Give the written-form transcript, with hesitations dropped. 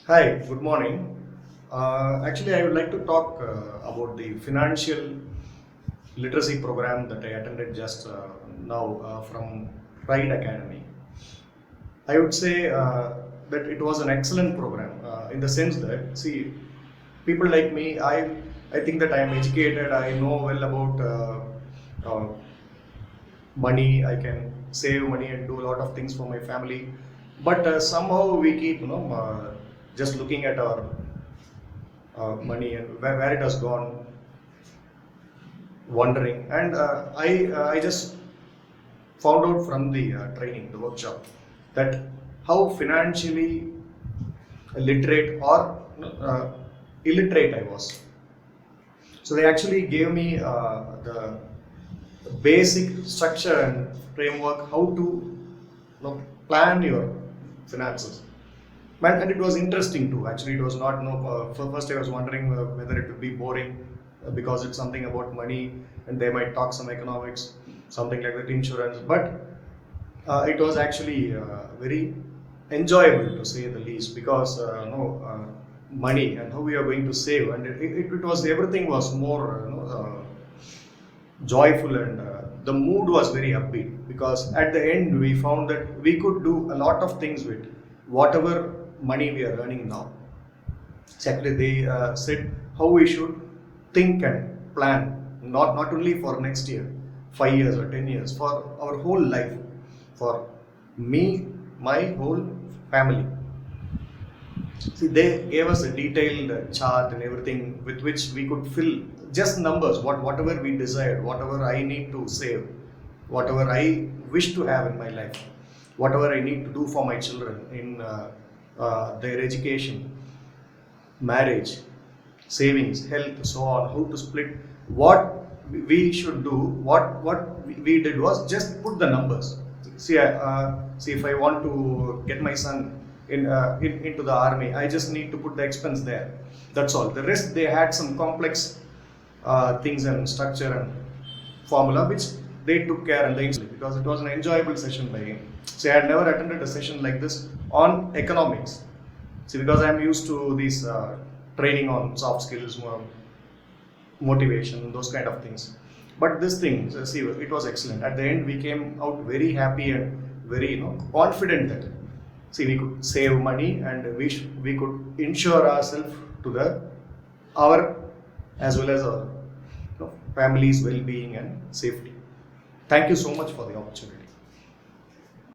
Hi, good morning. Actually, I would like to talk about the financial literacy program that I attended just now from Pride Academy. I would say that it was an excellent program in the sense that, see, people like me, I think that I am educated, I know well about money, I can save money and do a lot of things for my family. But somehow we keep, just looking at our money and where it has gone, wondering. And I just found out from the training, the workshop, that how financially literate or illiterate I was. So they actually gave me the basic structure and framework how to plan your finances. And it was interesting too. Actually, it was not no. First, I was wondering whether it would be boring because it's something about money and they might talk some economics, something like that, insurance. But it was actually very enjoyable to say the least because money and how we are going to save, and it was everything was more joyful, and the mood was very upbeat because at the end we found that we could do a lot of things with whatever money we are earning now. Exactly, they said how we should think and plan, not only for next year, 5 years or 10 years, for our whole life, for me, my whole family. See, they gave us a detailed chart and everything with which we could fill just numbers, whatever we desired, whatever I need to save, whatever I wish to have in my life, whatever I need to do for my children in their education, marriage, savings, health, so on, how to split, what we should do, what we did was just put the numbers. See, if I want to get my son into the army, I just need to put the expense there. That's all. The rest they had some complex things and structure and formula which they took care and they because it was an enjoyable session by him. See, I had never attended a session like this on economics. See, because I'm used to these training on soft skills, motivation, those kind of things. But this thing, so see, it was excellent. At the end, we came out very happy and very, confident that, see, we could save money and we could insure ourselves to our as well as our family's well-being and safety. Thank you so much for the opportunity.